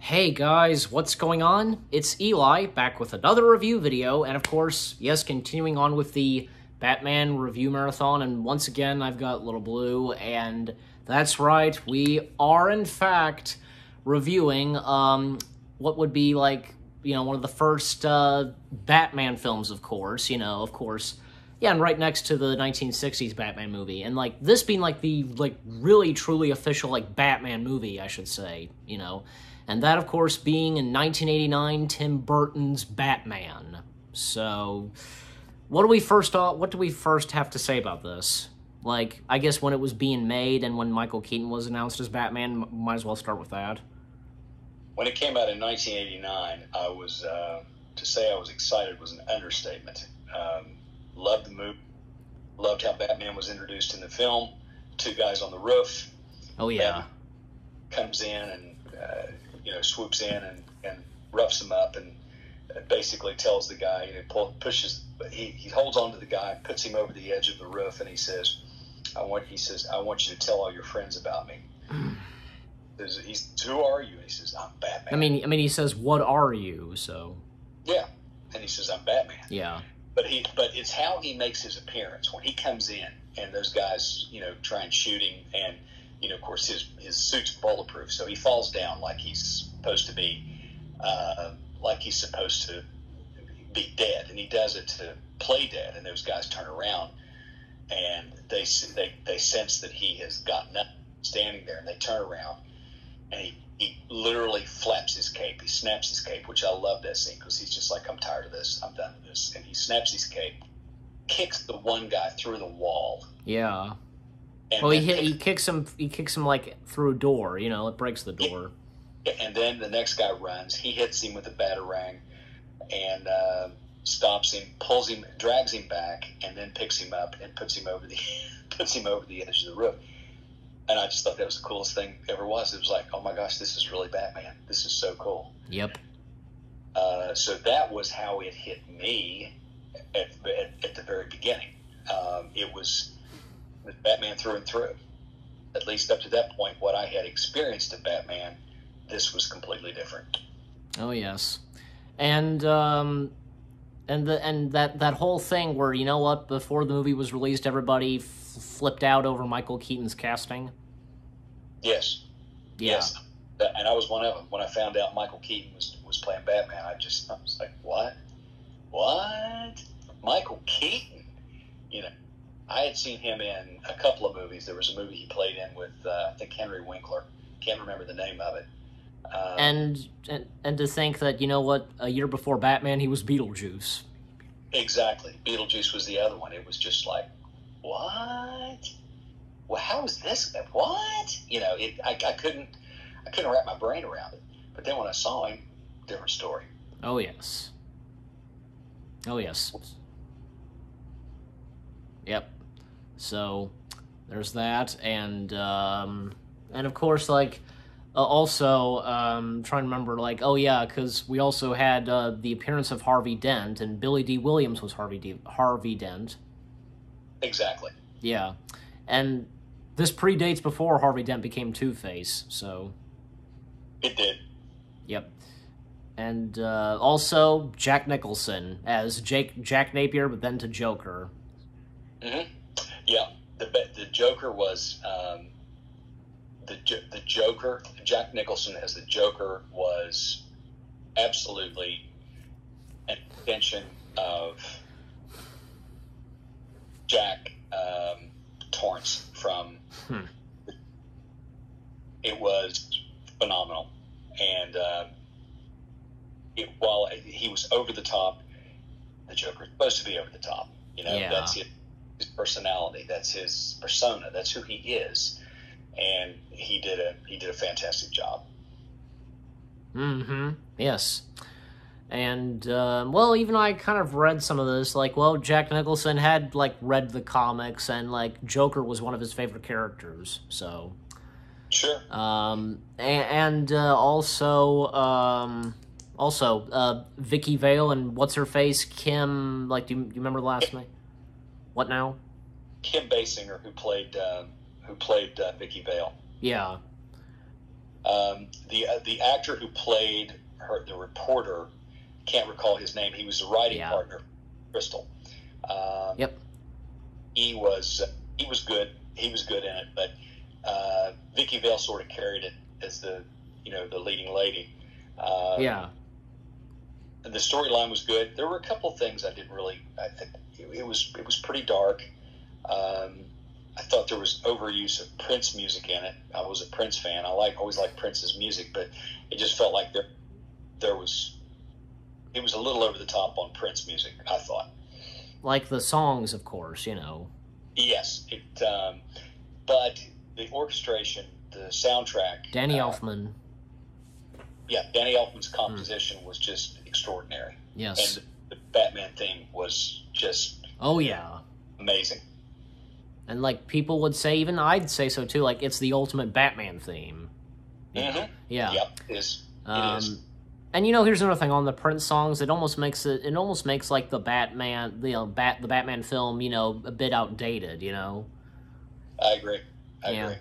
Hey guys, what's going on? It's Eli, back with another review video, and of course, yes, continuing on with the Batman review marathon, and once again, I've got Little Blue, and that's right, we are in fact reviewing, what would be like, one of the first, Batman films, of course, yeah, and right next to the 1960s Batman movie, and, this being, the, really, truly official, Batman movie, I should say, and that, of course, being in 1989, Tim Burton's Batman. So, what do we first have to say about this? I guess when it was being made and when Michael Keaton was announced as Batman, might as well start with that. When it came out in 1989, to say I was excited was an understatement. Loved the movie, loved how Batman was introduced in the film. Two guys on the roof. Oh, yeah. Batman comes in and, swoops in and roughs him up and basically tells the guy, he holds on to the guy, puts him over the edge of the roof, and he says, I want you to tell all your friends about me. Who are you? And he says, I'm Batman. I mean, he says, what are you? So. Yeah. And he says, I'm Batman. Yeah. But it's how he makes his appearance when he comes in and those guys, try and shoot him, and of course his suit's bulletproof, so he falls down like he's supposed to be dead, and he does it to play dead, and those guys turn around and they sense that he has gotten up standing there, and they turn around and he literally flaps his cape. He snaps his cape, which I love that scene because he's just like, I'm tired of this. I'm done with this. And he snaps his cape, kicks the one guy through the wall. Yeah. Well, he kicks him through a door. It breaks the door. Yeah, and then the next guy runs. He hits him with a batarang and stops him, pulls him, drags him back, and then picks him up and puts him over the edge of the roof. And I just thought that was the coolest thing ever was. It was like, oh my gosh, this is really Batman. This is so cool. Yep. So that was how it hit me at the very beginning. It was Batman through and through. At least up to that point, what I had experienced of Batman, this was completely different. Oh yes, and that whole thing where, before the movie was released, everybody flipped out over Michael Keaton's casting. Yes. Yeah. Yes. And I was one of them. When I found out Michael Keaton was playing Batman, I was like, what? What? Michael Keaton? I had seen him in a couple of movies. There was a movie he played in with, I think, Henry Winkler. Can't remember the name of it. And to think that, a year before Batman, he was Beetlejuice. Exactly. Beetlejuice was the other one. It was just like, what? Well, how is this? What? I couldn't wrap my brain around it. But then when I saw him, different story. Oh, yes. Oh, yes. Yep. So, there's that, and of course, also, trying to remember, oh yeah, because we also had the appearance of Harvey Dent, and Billy D. Williams was Harvey Dent. Exactly. Yeah, and this predates before Harvey Dent became Two-Face, so... It did. Yep. And also, Jack Nicholson as Jack Napier, but then to Joker. Mm-hmm. Yeah, the Joker was... The Joker, Jack Nicholson as the Joker, was absolutely an extension of Jack Torrance from... It was phenomenal. And while he was over the top, the Joker was supposed to be over the top. Yeah. That's his personality. That's his persona. That's who he is. And he did a fantastic job. Mm-hmm. Yes. And, even I kind of read some of this, Jack Nicholson had, read the comics, and, Joker was one of his favorite characters, so... Sure. Also, Vicky Vale and What's-Her-Face, Kim, do you remember the last name? What now? Kim Basinger, who played Vicky Vale. Yeah. The actor who played the reporter, can't recall his name. He was a writing partner, Crystal. Yep. He was good. He was good in it, but Vicky Vale sort of carried it as the leading lady. Yeah. The storyline was good. There were a couple of things I didn't really. I think it was pretty dark. I thought there was overuse of Prince music in it. I was a Prince fan. I always liked Prince's music, but it just felt like it was a little over the top on Prince music, I thought. Like the songs, of course, Yes, but the orchestration, the soundtrack, Danny Elfman. Yeah, Danny Elfman's composition was just extraordinary. Yes. And the Batman theme was just amazing. And like people would say, even I'd say so too, like it's the ultimate Batman theme. Mm-hmm. Yeah. Yep, it is. It is. And here's another thing on the Prince songs. It almost makes like the Batman, the Batman film, a bit outdated. I agree. I agree.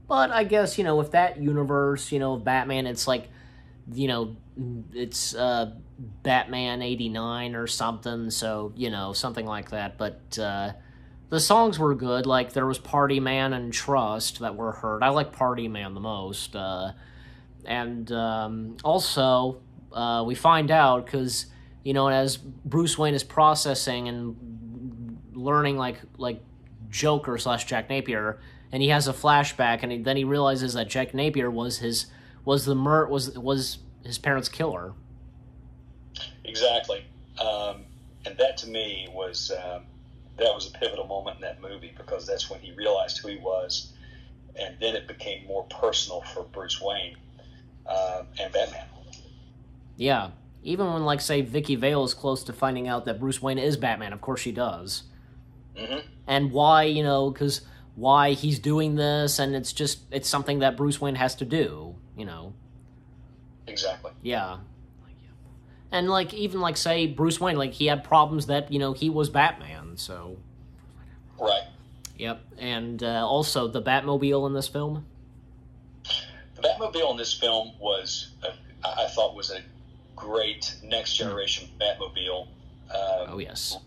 But I guess with that universe, of Batman, it's like, it's Batman '89 or something. So something like that. But the songs were good. Like there was Party Man and Trust that were heard. I like Party Man the most. And also, we find out, because, as Bruce Wayne is processing and learning, like Joker / Jack Napier, and he has a flashback, and then he realizes that Jack Napier was his parents' killer. Exactly. And that, to me, was a pivotal moment in that movie, because that's when he realized who he was, and then it became more personal for Bruce Wayne. And Batman. Yeah. Even when, like, say, Vicky Vale is close to finding out that Bruce Wayne is Batman, of course she does. Mm-hmm. And why, because why he's doing this, and it's something that Bruce Wayne has to do, Exactly. Yeah. And, like, even, like, say, Bruce Wayne, like, he had problems that, he was Batman, so... Right. Yep. And also, the Batmobile in this film... The Batmobile in this film I thought was a great next generation Batmobile. Yes.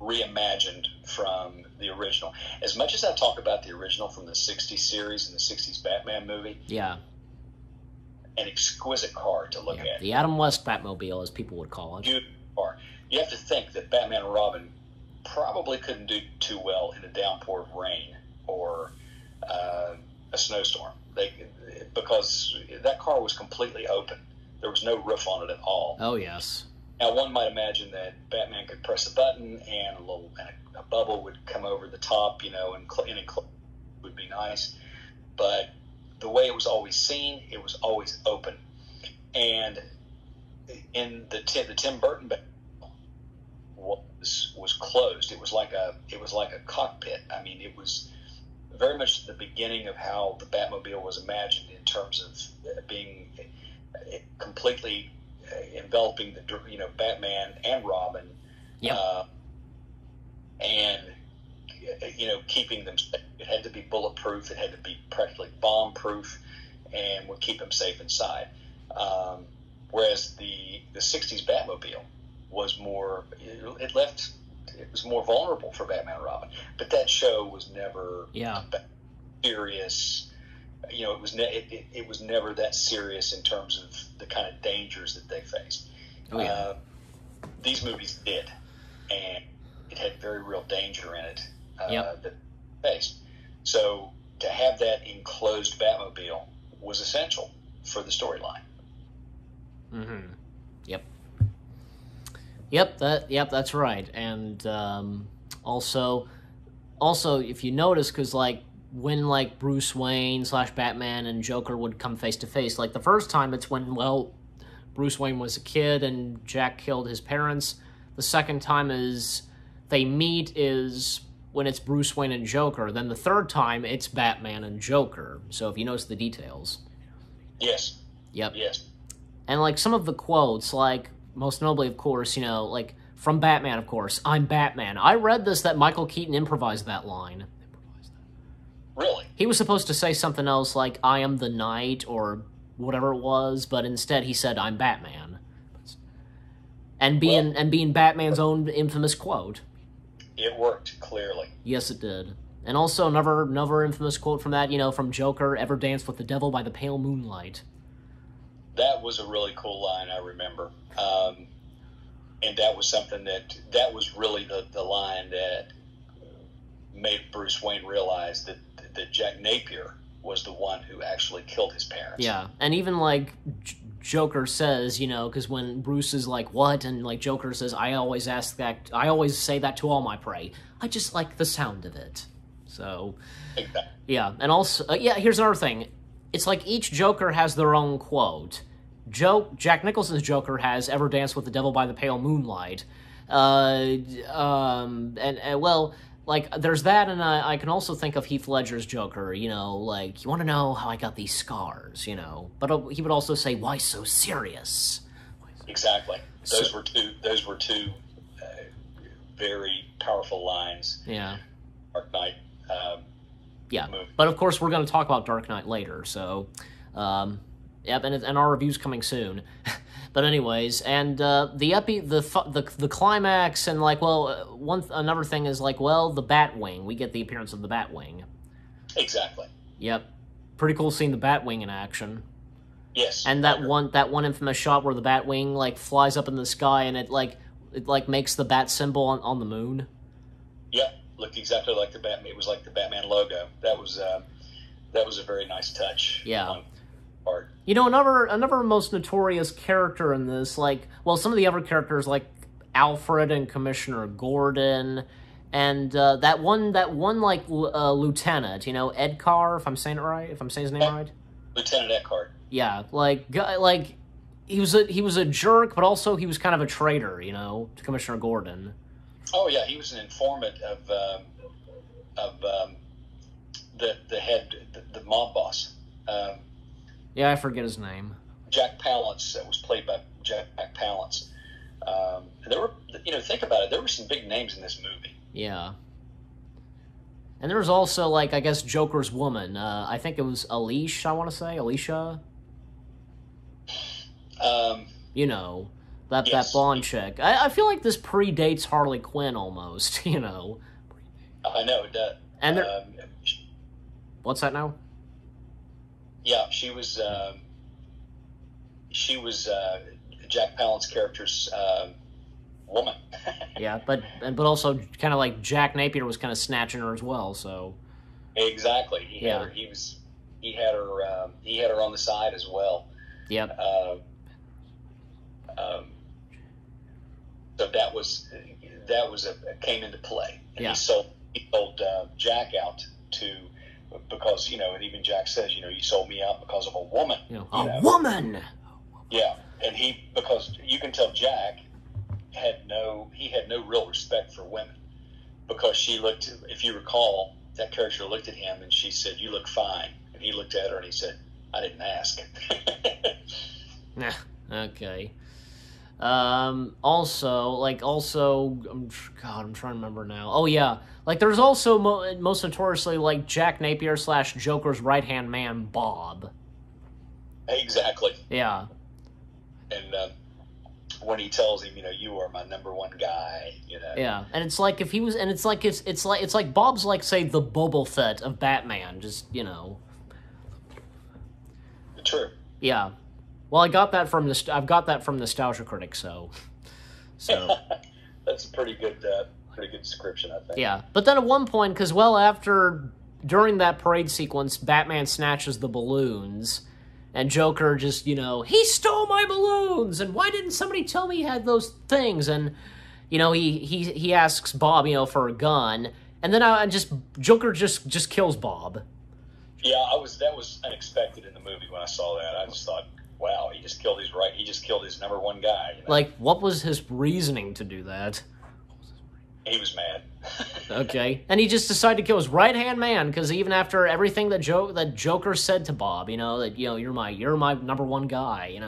Reimagined from the original. As much as I talk about the original from the 60s series and the 60s Batman movie. Yeah. An exquisite car to look at. The Adam West Batmobile, as people would call it. Beautiful car. You have to think that Batman and Robin probably couldn't do too well in a downpour of rain or a snowstorm. Because that car was completely open. There was no roof on it at all. Oh, yes. Now, one might imagine that Batman could press a button and a bubble would come over the top, and would be nice. But the way it was always seen, it was always open. And in the Tim Burton Batmobile was closed. It was like a cockpit. I mean, it was very much the beginning of how the Batmobile was imagined, in terms of being completely enveloping the Batman and Robin, and keeping them safe. It had to be bulletproof. It had to be practically bomb-proof, and would keep them safe inside. Whereas the '60s Batmobile was more. It was more vulnerable for Batman and Robin, but that show was never serious. It was never that serious in terms of the kind of dangers that they faced. These movies did, and it had very real danger in it that they faced. So to have that enclosed Batmobile was essential for the storyline. Mm-hmm. Yep, that's right. And also, if you notice, because when Bruce Wayne / Batman and Joker would come face to face, like the first time it's when Bruce Wayne was a kid and Jack killed his parents. The second time they meet is when it's Bruce Wayne and Joker. Then the third time it's Batman and Joker. So if you notice the details. Yes. Yep. Yes. And some of the quotes, most notably, of course, from Batman, of course, "I'm Batman." I read that Michael Keaton improvised that line. Really? He was supposed to say something else like, "I am the Knight," or whatever it was, but instead he said, "I'm Batman." And being Batman's own infamous quote. It worked, clearly. Yes, it did. And also another infamous quote from that, from Joker, "Ever danced with the devil by the pale moonlight?" That was a really cool line, I remember. And that was something that was really the line that made Bruce Wayne realize that Jack Napier was the one who actually killed his parents. Yeah, and even, like, Joker says, because when Bruce is like, "What?" and, like, Joker says, I always say that to all my prey. I just like the sound of it. So, Exactly. yeah, and also, here's another thing. It's like each Joker has their own quote. Jack Nicholson's Joker has "Ever danced with the devil by the pale moonlight?" Well, like, there's that, and I can also think of Heath Ledger's Joker, like, "You want to know how I got these scars?" But he would also say, "Why so serious?" Exactly. Those were two very powerful lines. Yeah. Dark Knight. Yeah, movie. But of course we're going to talk about Dark Knight later, so, yep, and our review's coming soon. But anyways, and the climax, and, like, well, another thing is, like, well, the Batwing. We get the appearance of the Batwing. Exactly. Yep, pretty cool seeing the Batwing in action. Yes. And that one infamous shot where the Batwing, like, flies up in the sky and it makes the bat symbol on the moon. Yep. Looked exactly like the Batman. It was like the Batman logo. That was a very nice touch. Yeah. Art. Another most notorious character in this, like, well, some of the other characters, like Alfred and Commissioner Gordon, and that one like lieutenant, Edgar, if I'm saying it right, if I'm saying his name right. Lieutenant Eckhart. Yeah, like he was a jerk, but also he was kind of a traitor, to Commissioner Gordon. Oh yeah, he was an informant of the head, the mob boss. Yeah, I forget his name. Jack Palance. That was played by Jack Palance. There were, think about it. There were some big names in this movie. Yeah. And there was also, like, I guess Joker's woman. I think it was Alicia. I want to say Alicia. That Yes. blonde chick. I feel like this predates Harley Quinn almost. I know it does. And what's that now? Yeah, she was Jack Palance's character's woman. Yeah, but also kind of like Jack Napier was kind of snatching her as well. So exactly, he had her on the side as well. Yep. So that was came into play. And yeah. He sold Jack out because and even Jack says, you sold me out because of a woman. Woman. Yeah, and because you can tell Jack had no real respect for women, because she looked, if you recall, that character looked at him and she said, "You look fine," and he looked at her and he said, "I didn't ask." Okay. Also, I'm trying to remember now. Oh, yeah. Like, there's also, most notoriously, like, Jack Napier / Joker's right-hand man, Bob. Exactly. Yeah. And, when he tells him, "You are my number one guy," Yeah, and it's like if he was, and it's like Bob's, like, say, the Boba Fett of Batman, just, True. Yeah. Well, I've got that from Nostalgia Critic, so. That's a pretty good description, I think. Yeah, but then at one point, because, during that parade sequence, Batman snatches the balloons, and Joker just, "He stole my balloons, and why didn't somebody tell me he had those things?" And, he asks Bob, for a gun, and then Joker just kills Bob. Yeah, that was unexpected in the movie when I saw that. I just thought, wow, he just killed his number one guy. Like, what was his reasoning to do that? He was mad. Okay, and he just decided to kill his right-hand man, because even after everything that Joker said to Bob, that you're my number one guy,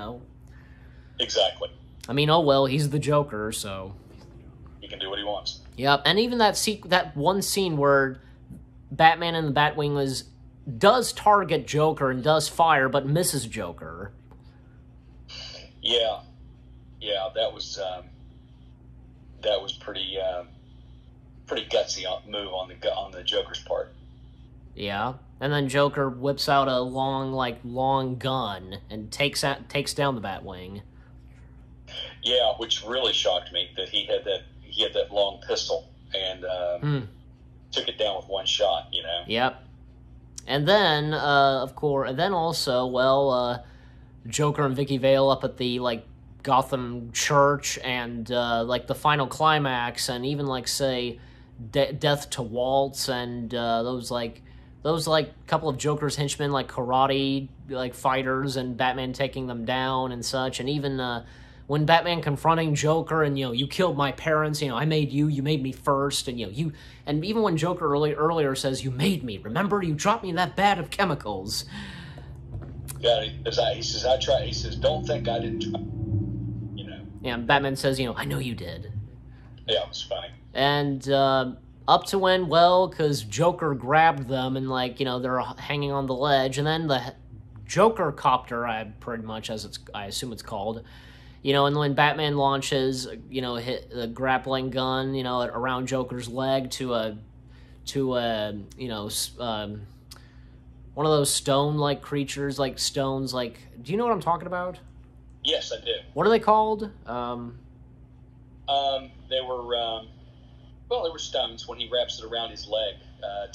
Exactly. I mean, oh well, he's the Joker, so he can do what he wants. Yep, and even that one scene where Batman and the Batwing does target Joker and does fire, but misses Joker. Yeah, that was pretty gutsy move on the Joker's part. Yeah, and then Joker whips out a long gun and takes down the Batwing. Yeah, which really shocked me that he had that long pistol and took it down with one shot. You know. Yep. And then, of course, and then also, well, Joker and Vicky Vale up at the Gotham Church, and the final climax, and even say Death to Waltz, and those couple of Joker's henchmen karate fighters, and Batman taking them down and such, and even when Batman confronting Joker and you killed my parents, I made you made me first, and and even when Joker earlier says you made me, remember you dropped me in that bag of chemicals. Yeah, he says I tried. He says don't think I didn't try. Yeah, and Batman says I know you did. Yeah, it was funny. And up to when, well, because Joker grabbed them and they're hanging on the ledge, and then the Joker copter, pretty much I assume it's called, and when Batman launches, hit the grappling gun, around Joker's leg to one of those stone creatures, stones, do you know what I'm talking about? Yes, I do. What are they called? They were they were stones when he wraps it around his leg.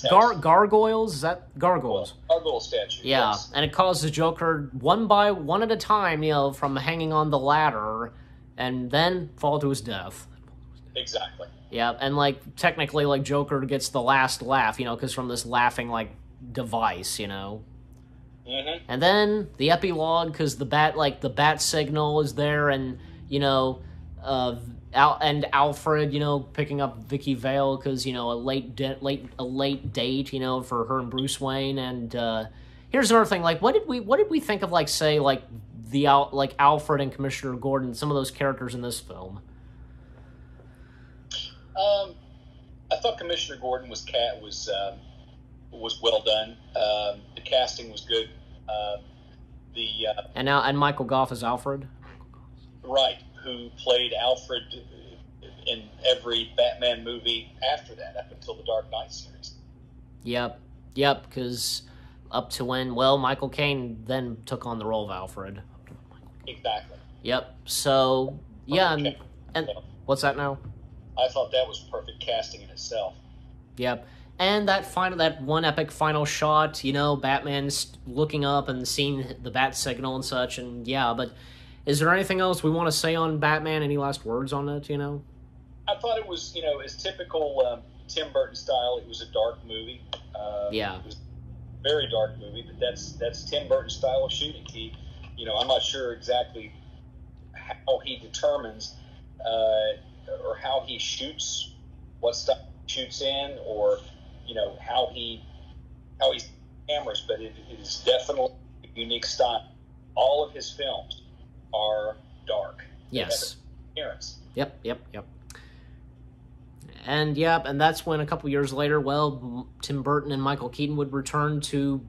Gargoyles? Is that gargoyles? Gargoyle statue. Yeah, yes. And it causes Joker one by one at a time, from hanging on the ladder, and then fall to his death. Exactly. Yeah, and technically, Joker gets the last laugh, because from this laughing device, Mm-hmm. And then the epilogue, because the bat signal is there, and and Alfred, picking up Vicky Vale because a late date, for her and Bruce Wayne. And here's another thing: what did we think of the Alfred and Commissioner Gordon, some of those characters in this film? I thought Commissioner Gordon was well done. The casting was good. And Michael Goff as Alfred. Right, who played Alfred in every Batman movie after that, up until the Dark Knight series. Yep, because up to when, well, Michael Caine then took on the role of Alfred. Exactly. Yep, so, yeah, and what's that now? I thought that was perfect casting in itself. Yep. And that one epic final shot, Batman's looking up and seeing the bat signal and such, and yeah, but is there anything else we want to say on Batman? Any last words on it, I thought it was, as typical Tim Burton style. It was a dark movie. Yeah. It was a very dark movie, but that's Tim Burton style of shooting. He, I'm not sure exactly how he determines or how he shoots, what stuff he shoots in, or how he's cameras, but it is definitely a unique style. All of his films are dark. Yes. Appearance. Yep. And that's when a couple years later, well, Tim Burton and Michael Keaton would return to,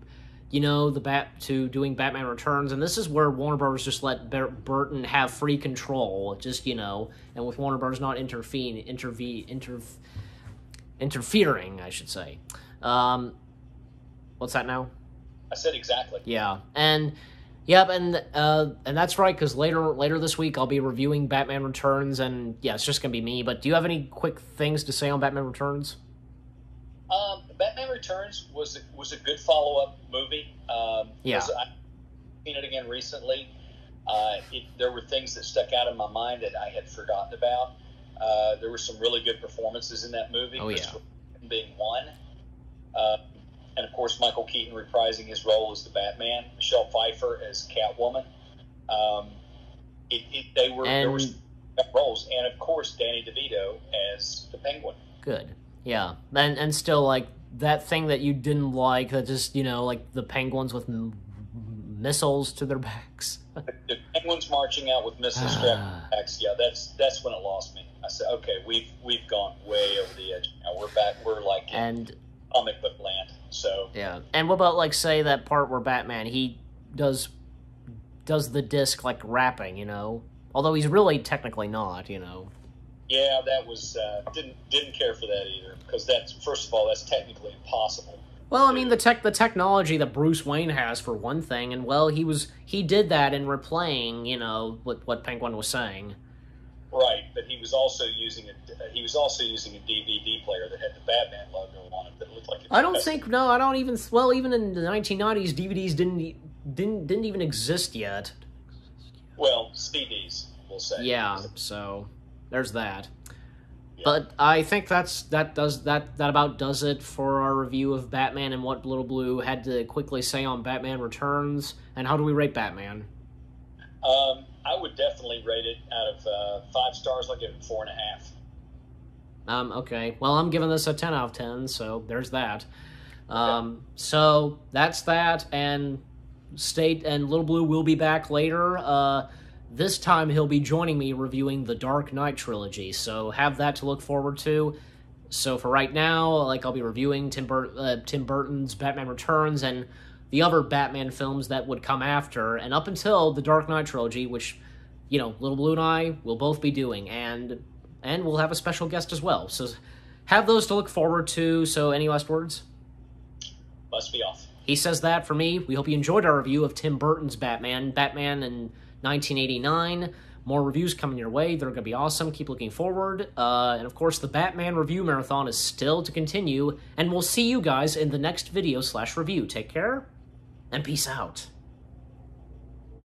to doing Batman Returns, and this is where Warner Bros. Just let Burton have free control, just, and with Warner Bros. Not interfering, I should say. What's that now? I said exactly. Yeah, and that's right, because later this week I'll be reviewing Batman Returns, and yeah, it's just gonna be me. But do you have any quick things to say on Batman Returns? Batman Returns was a good follow-up movie. Yeah, I've seen it again recently. There were things that stuck out in my mind that I had forgotten about. There were some really good performances in that movie. Oh yeah, being one. And of course, Michael Keaton reprising his role as the Batman, Michelle Pfeiffer as Catwoman. There were roles, and of course, Danny DeVito as the Penguin. Good, yeah, and still that thing that you didn't like, that just the Penguins with missiles to their backs. The Penguins marching out with missiles strapped to their backs. Yeah, that's when it lost me. I said, okay, we've gone way over the edge. Now we're back. We're comic book land. So yeah. And what about, like, say that part where Batman, he does the disc, like, rapping, you know? Although he's really technically not, you know? yeah, that was didn't care for that either, because that's, first of all, that's technically impossible. Well, I mean, the technology that Bruce Wayne has, for one thing, and, well, he did that in replaying, you know, what Penguin was saying. Right, but he was also using a DVD player that had the Batman logo on it that looked like. I don't think. No, I don't even. Well, even in the 1990s, DVDs didn't even exist yet. Well, CDs, we'll say. Yeah, so there's that. Yeah. But I think that about does it for our review of Batman and what Little Blue had to quickly say on Batman Returns. And how do we rate Batman? I would definitely rate it out of 5 stars. I'll give it 4.5. Okay. Well, I'm giving this a 10 out of 10, so there's that. So that's that, and Little Blue will be back later. This time he'll be joining me reviewing the Dark Knight trilogy, so have that to look forward to. So for right now, like, I'll be reviewing Tim Burton's Batman Returns and the other Batman films that would come after, and up until the Dark Knight trilogy, which, you know, Little Blue and I will both be doing, and we'll have a special guest as well. So have those to look forward to. So any last words? Must be off. He says that for me. We hope you enjoyed our review of Tim Burton's Batman in 1989. More reviews coming your way. They're going to be awesome. Keep looking forward. And of course, the Batman review marathon is still to continue, and we'll see you guys in the next video/review. Take care, and peace out.